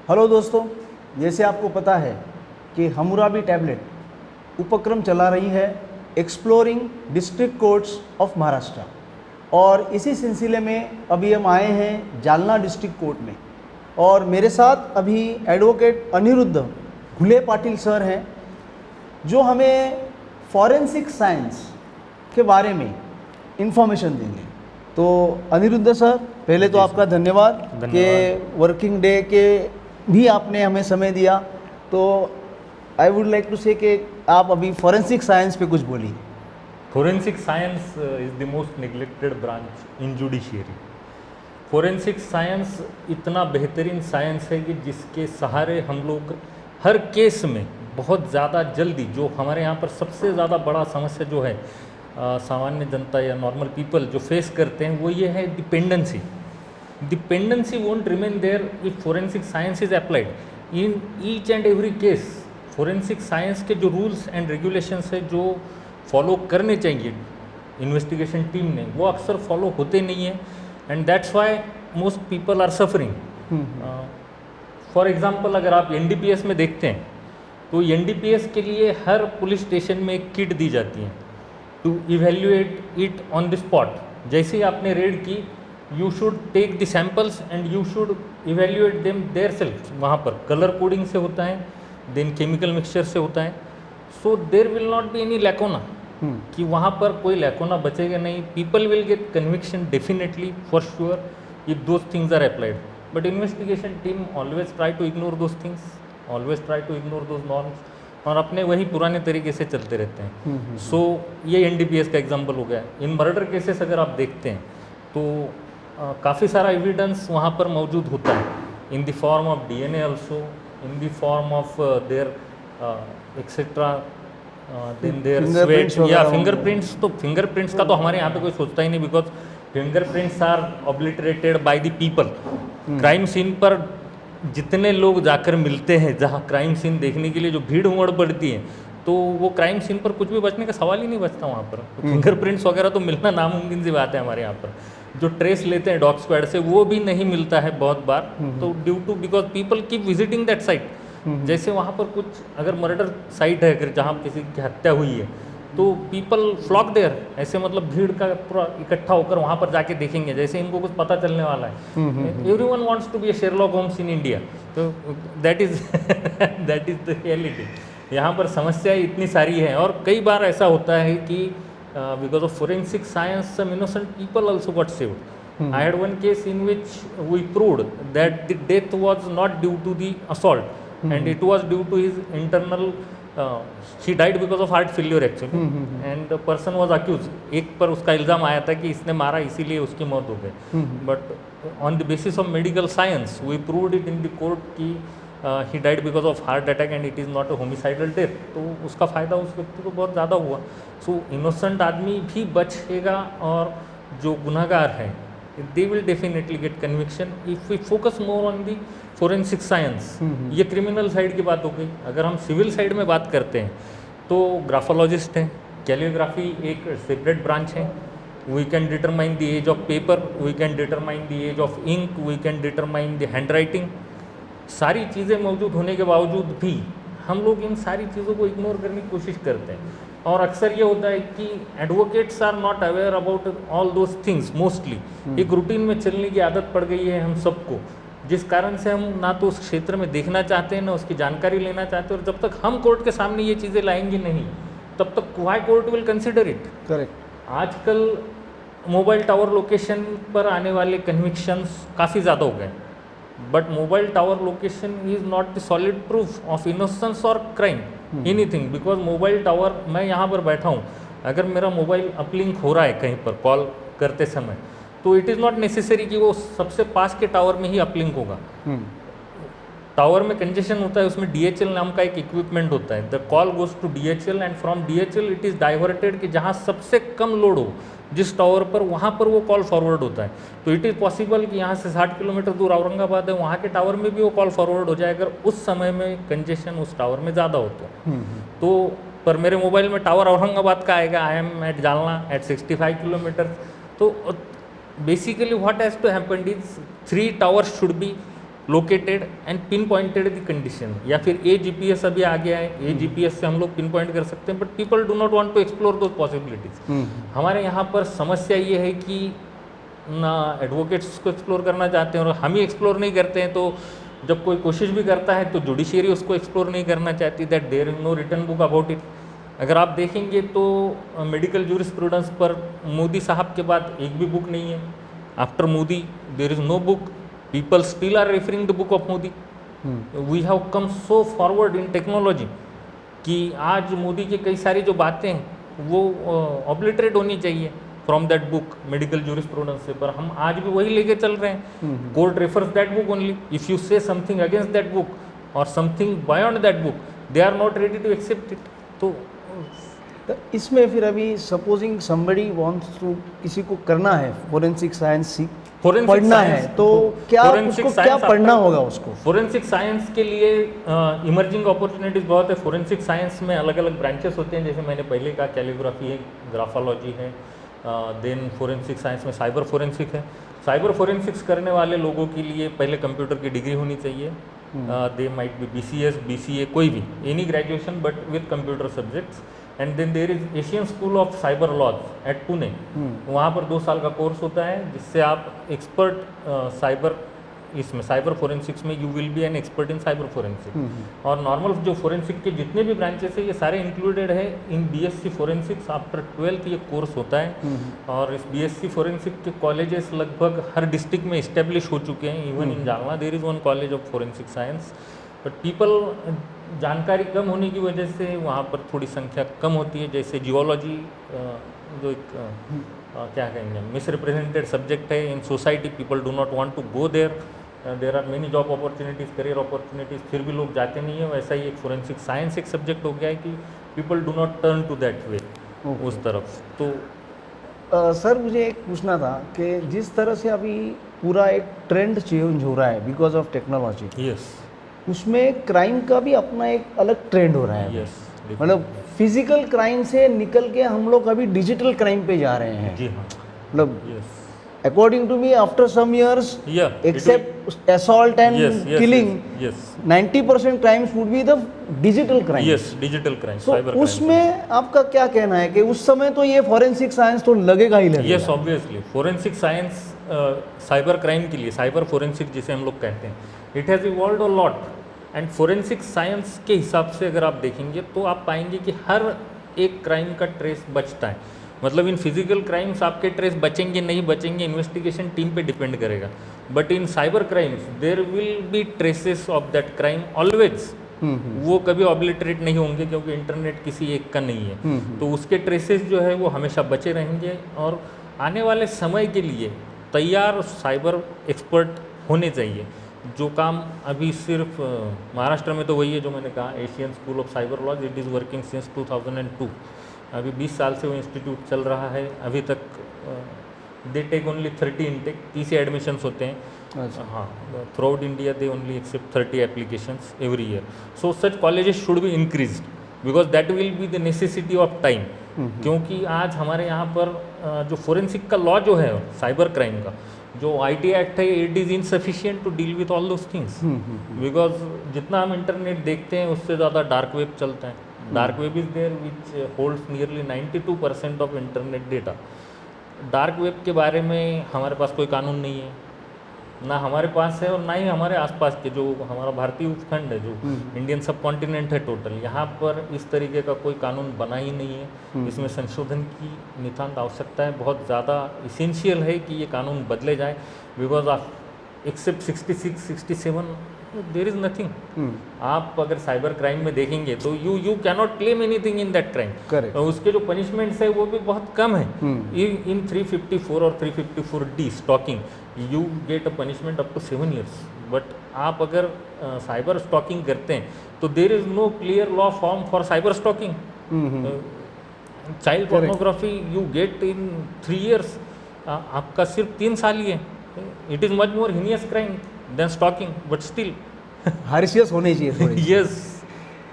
Hello दोस्तों, जैसे आपको पता है कि हमूराबी टैबलेट उपक्रम चला रही है exploring district courts of Maharashtra, और इसी सिलसिले में अभी हम आए हैं जालना डिस्ट्रिक्ट कोर्ट में। और मेरे साथ अभी एडवोकेट अनिरुद्ध घुले पाटिल सर हैं, जो हमें फॉरेंसिक साइंस के बारे में इंफॉर्मेशन देंगे। तो अनिरुद्ध सर, पहले तो आपका धन्यवाद कि वर्किंग डे के भी आपने हमें समय दिया। तो आई वुड लाइक टू से कि आप अभी फॉरेंसिक साइंस पे कुछ बोलिए। Forensic science is the most neglected branch in judiciary. Forensic science इतना बेहतरीन साइंस है कि जिसके सहारे हम लोग हर केस में बहुत ज़्यादा जल्दी, जो हमारे यहाँ पर सबसे ज़्यादा बड़ा समस्या जो है सामान्य जनता या नॉर्मल पीपल जो फेस करते हैं, वो ये है dependency. Dependency won't remain there if forensic science is applied in each and every case. Forensic science के जो रूल्स एंड रेगुलेशंस है जो फॉलो करने चाहिए इन्वेस्टिगेशन टीम ने, वो अक्सर फॉलो होते नहीं हैं, and that's why most people are suffering. For example, अगर आप एनडीपीएस में देखते हैं तो एनडीपीएस के लिए हर पुलिस स्टेशन में एक किट दी जाती है to evaluate it on the spot. जैसे ही आपने रेड की, you should take the samples and you should evaluate them their self. वहाँ पर कलर कोडिंग से होता है, देन केमिकल मिक्सचर से होता है। So there will not be any lacuna, कि वहाँ पर कोई लैकोना बचेगा नहीं। People will get conviction definitely for sure if those things are applied, but investigation team always try to ignore those things, always try to ignore those norms, और अपने वही पुराने तरीके से चलते रहते हैं। सो ये एनडीपीएस का एग्जांपल हो गया। इन मर्डर केसेस अगर आप देखते हैं तो काफ़ी सारा एविडेंस वहाँ पर मौजूद होता है, in the form of DNA also, in the form of their etcetera, then there sweat या फिंगरप्रिंट्स। तो फिंगरप्रिंट्स का तो हमारे यहाँ पे कोई सोचता ही नहीं, because fingerprints are obliterated by the people. Crime scene पर जितने लोग जाकर मिलते हैं, जहाँ क्राइम सीन देखने के लिए जो भीड़ उमड़ पड़ती है, तो वो क्राइम सीन पर कुछ भी बचने का सवाल ही नहीं बचता वहाँ पर। तो फिंगरप्रिंट्स वगैरह तो मिलना नामुमकिन सी बात है हमारे यहाँ पर। जो ट्रेस लेते हैं डॉग स्क्वाड से, वो भी नहीं मिलता है बहुत बार, तो due to because people keep visiting that site. जैसे वहाँ पर कुछ अगर मर्डर साइट है, अगर जहाँ किसी की हत्या हुई है, तो पीपल फ्लॉक देयर, ऐसे मतलब भीड़ का पूरा इकट्ठा होकर वहाँ पर जाके देखेंगे, जैसे इनको कुछ पता चलने वाला है। Everyone wants to be a Sherlock Holmes in India, तो दैट इज द रियलिटी। यहाँ पर समस्याएं इतनी सारी हैं, और कई बार ऐसा होता है कि because of forensic science some innocent people also got saved. I had one case in which we proved that the death was not due to the assault, and it was due to his internal he died because of heart failure actually, and the person was accused. एक पर उसका इल्ज़ाम आया था कि इसने मारा इसीलिए उसकी मौत हो गई, but on the basis of medical science we proved it in the court कि he died because of heart attack and it is not a homicidal death। तो उसका फ़ायदा उस व्यक्ति को बहुत ज़्यादा हुआ। सो इनोसेंट आदमी भी बचेगा, और जो गुनहगार हैं they will definitely get conviction if we focus more on the forensic science। ये क्रिमिनल साइड की बात हो गई। अगर हम सिविल साइड में बात करते हैं तो ग्राफोलॉजिस्ट हैं, कैलियोग्राफी एक सेपरेट ब्रांच है। We can determine the age of paper, we can determine the age of ink, we can determine the handwriting. सारी चीज़ें मौजूद होने के बावजूद भी हम लोग इन सारी चीज़ों को इग्नोर करने की कोशिश करते हैं, और अक्सर ये होता है कि advocates are not aware about all those things mostly. एक रूटीन में चलने की आदत पड़ गई है हम सबको, जिस कारण से हम ना तो उस क्षेत्र में देखना चाहते हैं, ना उसकी जानकारी लेना चाहते हैं, और जब तक हम कोर्ट के सामने ये चीज़ें लाएंगे नहीं, तब तक why court will consider it. Correct. आजकल मोबाइल टावर लोकेशन पर आने वाले कन्विक्शंस काफ़ी ज़्यादा हो गए, but mobile tower location is not the solid proof of innocence और crime anything, because mobile tower, मैं यहाँ पर बैठा हूँ, अगर मेरा मोबाइल अपलिंक हो रहा है कहीं पर कॉल करते समय, तो इट इज़ नॉट नेसेसरी कि वो सबसे पास के टावर में ही अपलिंक होगा। टावर में कंजेशन होता है, उसमें DHL नाम का एक इक्विपमेंट होता है। The call goes to DHL and from DHL it is diverted कि जहाँ सबसे कम लोड हो जिस टावर पर, वहाँ पर वो कॉल फॉरवर्ड होता है। तो इट इज़ पॉसिबल कि यहाँ से 60 किलोमीटर दूर औरंगाबाद है, वहाँ के टावर में भी वो कॉल फॉरवर्ड हो जाए, अगर उस समय में कंजेशन उस टावर में ज़्यादा हो तो पर मेरे मोबाइल में टावर औरंगाबाद का आएगा, I am at Jalna at 65 kilometre. तो basically what has to happen is 3 towers should be located and pinpointed the condition, या फिर AGPS अभी आ गया है, AGPS से हम लोग पिन पॉइंट कर सकते हैं, but people do not want to explore those possibilities. हमारे यहाँ पर समस्या ये है कि ना एडवोकेट्स को एक्सप्लोर करना चाहते हैं और हम ही एक्सप्लोर नहीं करते हैं, तो जब कोई कोशिश भी करता है तो जुडिशियरी उसको एक्सप्लोर नहीं करना चाहती, that there is no written book about it. अगर आप देखेंगे तो मेडिकल जूरिस्प्रूडेंस पर मोदी साहब के बाद एक भी बुक नहीं है। After Modi there is no book, people still are referring the book of Modi. We have come so forward in technology कि आज मोदी की कई सारी जो बातें हैं वो ऑब्लिटरेट होनी चाहिए from that book medical jurisprudence से, पर हम आज भी वही लेके चल रहे हैं। Court refers that book only, if you say something against that book और something beyond that book they are not ready to accept it. तो इसमें फिर अभी सपोजिंग समबडी वांट्स टू, किसी को करना है फोरेंसिक साइंस पढ़ना है, तो क्या उसको क्या पढ़ना होगा उसको? फोरेंसिक साइंस के लिए इमर्जिंग अपॉर्चुनिटीज़ बहुत है। फोरेंसिक साइंस में अलग अलग ब्रांचेस होते हैं, जैसे मैंने पहले कहा कैलीग्राफी है, ग्राफोलॉजी है, देन फोरेंसिक साइंस में साइबर फोरेंसिक है। साइबर फोरेंसिक्स करने वाले लोगों के लिए पहले कंप्यूटर की डिग्री होनी चाहिए, they might be BCS BCA कोई भी, any graduation but with computer subjects. And then there is Asian school of cyber laws at Pune, वहाँ पर 2 साल का कोर्स होता है जिससे आप एक्सपर्ट साइबर, इसमें साइबर फोरेंसिक्स में you will be an expert in cyber forensic. और नॉर्मल जो फोरेंसिक के जितने भी ब्रांचेस है ये सारे इंक्लूडेड है इन BSc फोरेंसिक्स। आफ्टर 12th ये कोर्स होता है और इस BSc फोरेंसिक के कॉलेजेस लगभग हर डिस्ट्रिक्ट में इस्टेब्लिश हो चुके हैं। Even in Jalna there is one college of forensic science, but people जानकारी कम होने की वजह से वहाँ पर थोड़ी संख्या कम होती है। जैसे जियोलॉजी जो एक क्या कहेंगे मिसरिप्रेजेंटेड सब्जेक्ट है in society, people do not want to go there, there are many job opportunities, career opportunities, फिर भी लोग जाते नहीं है। वैसा ही एक फोरेंसिक साइंस एक सब्जेक्ट हो गया है कि people do not turn to that way, उस तरफ। तो सर मुझे एक पूछना था कि जिस तरह से अभी पूरा एक ट्रेंड चेंज हो रहा है बिकॉज ऑफ टेक्नोलॉजी, यस, उसमें क्राइम का भी अपना एक अलग ट्रेंड हो रहा है। यस, मतलब फिजिकल क्राइम से निकल के हम लोग अभी डिजिटल क्राइम पे जा रहे हैं। जी हाँ, मतलब yes, according to me after some years, yeah, except assault and yes, yes, killing, yes, 90% crimes would be the digital crime. yes, digital crime, So cyber crime. उसमें आपका क्या कहना है कि उस समय तो ये फोरेंसिक साइंस तो लगेगा ही लगेगा? Yes, obviously forensic science cyber crime के लिए, साइबर फोरेंसिक जिसे हम लोग कहते हैं, it has evolved a lot. And forensic science के हिसाब से अगर आप देखेंगे तो आप पाएंगे कि हर एक क्राइम का ट्रेस बचता है। मतलब इन फिजिकल क्राइम्स आपके ट्रेस बचेंगे नहीं बचेंगे इन्वेस्टिगेशन टीम पे डिपेंड करेगा, but in cyber crimes there will be traces of that crime always. वो कभी ऑब्लिटरेट नहीं होंगे क्योंकि इंटरनेट किसी एक का नहीं है, तो उसके ट्रेसेस जो है वो हमेशा बचे रहेंगे। और आने वाले समय के लिए तैयार साइबर एक्सपर्ट होने चाहिए। जो काम अभी सिर्फ महाराष्ट्र में तो वही है जो मैंने कहा, Asian school of cyber laws, it is working since 2002। अभी 20 साल से वो इंस्टीट्यूट चल रहा है। अभी तक they take only 30 intake, 30 admissions होते हैं। हाँ, throughout India they only accept 30 applications every year. So such colleges should be increase because that will be the necessity of time. क्योंकि आज हमारे यहाँ पर जो फोरेंसिक का लॉ जो है साइबर क्राइम का, जो IT एक्ट है, it is insufficient to deal with all those things. Because जितना हम इंटरनेट देखते हैं उससे ज़्यादा डार्क वेब चलता है। Dark web is there which holds nearly 92% of internet data. Dark web के बारे में हमारे पास कोई कानून नहीं है, ना हमारे पास है और ना ही हमारे आसपास के जो हमारा भारतीय उपखंड है, जो इंडियन सब कॉन्टिनेंट है टोटल, यहाँ पर इस तरीके का कोई कानून बना ही नहीं है। इसमें संशोधन की नितांत आवश्यकता है, बहुत ज़्यादा इसेंशियल है कि ये कानून बदले जाए। Because of except 66, 67 there is nothing. आप अगर साइबर क्राइम में देखेंगे तो you cannot claim anything in that crime. Correct. उसके जो पनिशमेंट्स है वो भी बहुत कम है। इन 354 और 354D stalking you get a punishment up to 7 years। But आप अगर साइबर स्टॉकिंग करते हैं तो there is no clear law form for cyber stalking. Child pornography you get in 3 years, आपका सिर्फ 3 साल ही है। It is much more heinous crime than stalking, but still harsher होने चाहिए थोड़े। यस,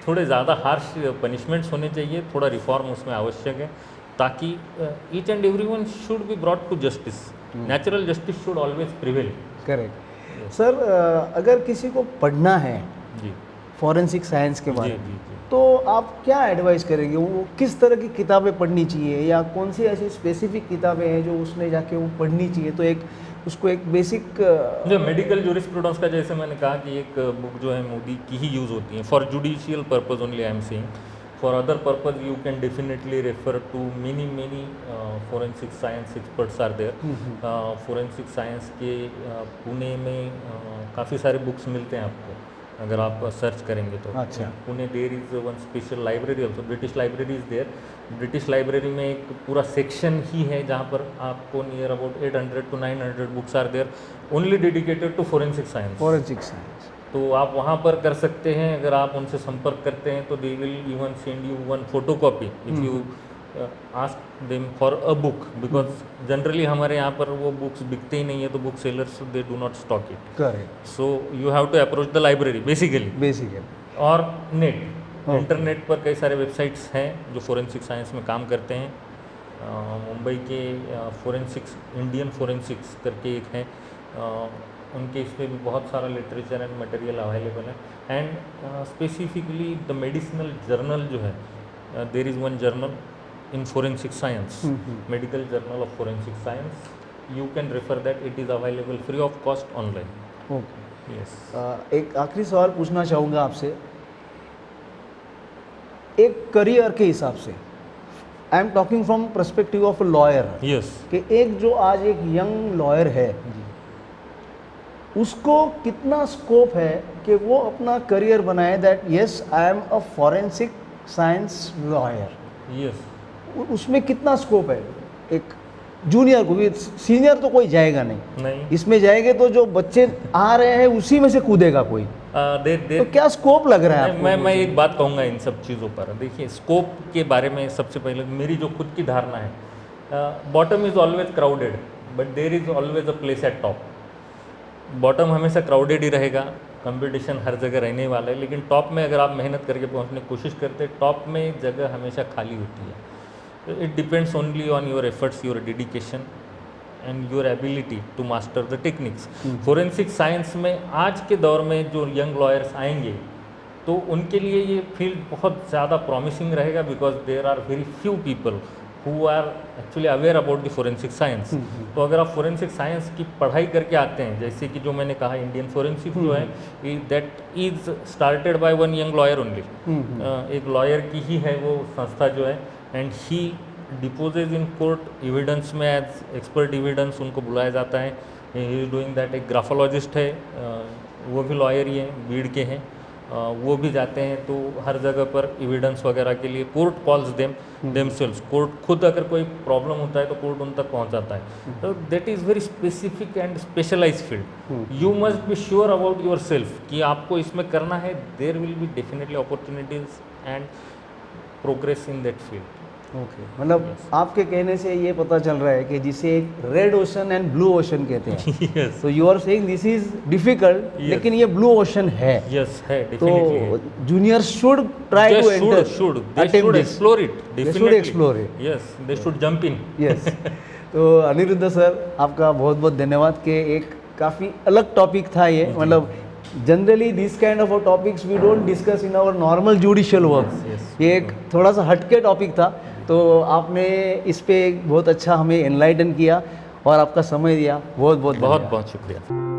थोड़े ज़्यादा हार्श पनिशमेंट्स होने चाहिए, थोड़ा रिफॉर्म उसमें आवश्यक है ताकि each and everyone should be brought to justice. Natural justice should always prevail. Correct. Sir अगर किसी को पढ़ना है जी फॉरेंसिक साइंस के बारे जी में, जी जी। तो आप क्या एडवाइस करेंगे? वो किस तरह की किताबें पढ़नी चाहिए, या कौन सी ऐसी स्पेसिफिक किताबें हैं जो उसने जाके वो पढ़नी चाहिए, तो एक उसको एक बेसिक जो मेडिकल जूरिस्प्रूडेंस का, जैसे मैंने कहा कि एक बुक जो है मोदी की ही यूज़ होती है for judicial purpose only, I am saying for other purpose you can definitely refer to many forensic science experts are there. Forensic science के पुणे में काफ़ी सारे बुक्स मिलते हैं आपको अगर आप सर्च करेंगे तो। अच्छा। Pune there is one special library also, British library is there. British library में एक पूरा सेक्शन ही है जहाँ पर आपको near about 800 to 900 books are there only dedicated to forensic science. Forensic science. तो आप वहाँ पर कर सकते हैं, अगर आप उनसे संपर्क करते हैं तो they will even send you one photo copy if you ask them for a book, because generally हमारे यहाँ पर वो बुक्स बिकते ही नहीं है, तो book sellers they do not stock it. Correct. So you have to approach the library basically. और net, internet पर कई सारे वेबसाइट्स हैं जो फोरेंसिक साइंस में काम करते हैं। मुंबई के फोरेंसिक्स, इंडियन फोरेंसिक्स करके एक है, उनके इसमें भी बहुत सारा लिटरेचर एंड मटेरियल अवेलेबल है। And specifically the medicinal journal जो है, there is one journal in forensic science, medical journal of forensic science, you can refer that, it is available free of cost online. Okay. Yes. एक आखिरी सवाल पूछना चाहूँगा आपसे, एक करियर के हिसाब से, I am talking from perspective of a lawyer, yes. कि एक जो आज एक यंग लॉयर है उसको कितना स्कोप है कि वो अपना करियर बनाए, that yes I am a forensic science lawyer, yes. उसमें कितना स्कोप है? एक जूनियर को भी, सीनियर तो कोई जाएगा नहीं नहीं, इसमें, जाएंगे तो जो बच्चे आ रहे हैं उसी में से कूदेगा कोई, तो क्या स्कोप लग रहा है आपको? मैं एक बात कहूँगा इन सब चीज़ों पर। देखिए, स्कोप के बारे में सबसे पहले मेरी जो खुद की धारणा है, bottom is always crowded but there is always a place at top. Bottom हमेशा क्राउडेड ही रहेगा, कंपटीशन हर जगह रहने वाला है, लेकिन टॉप में अगर आप मेहनत करके पहुंचने की कोशिश करते हैं, टॉप में जगह हमेशा खाली होती है। It depends only on your efforts, your dedication and your ability to master the techniques. Forensic science में आज के दौर में जो यंग लॉयर्स आएंगे तो उनके लिए ये फील्ड बहुत ज़्यादा प्रॉमिसिंग रहेगा, because there are very few people who are actually aware about the forensic science. तो अगर आप फोरेंसिक साइंस की पढ़ाई करके आते हैं, जैसे कि जो मैंने कहा इंडियन फोरेंसिक जो है, that is started by one young lawyer only. एक लॉयर की ही है वो संस्था जो है, and he deposes in court evidence में एज एक्सपर्ट एविडेंस उनको बुलाया जाता है। He is doing that. एक ग्राफोलॉजिस्ट है, वो भी लॉयर ही हैं, बीड़ के हैं, वो भी जाते हैं तो हर जगह पर एविडेंस वगैरह के लिए कोर्ट कॉल्स देमसेल्व्स। कोर्ट खुद अगर कोई प्रॉब्लम होता है तो कोर्ट उन तक पहुंचाता है। तो that is very specific and specialise field. You must be sure about yourself कि आपको इसमें करना है। There will be definitely opportunities and progress in that field. Okay, मतलब आपके कहने से ये पता चल रहा है कि जिसे एक red ocean and blue ocean कहते हैं, yes. तो you are saying this is difficult, Yes. लेकिन ये ब्लू ओशन है। यस है, तो definitely junior should try to enter, should explore it, They should definitely. explore it. Yes, they should jump in. Yes. तो Anirudh sir, आपका बहुत बहुत धन्यवाद कि एक काफ़ी अलग टॉपिक था ये, मतलब generally this kind of topics we don't discuss in our normal judicial work. yes. ये एक थोड़ा सा हटके टॉपिक था, तो आपने इस पे बहुत अच्छा हमें एनलाइटन किया और आपका समय दिया। बहुत बहुत बहुत बहुत शुक्रिया।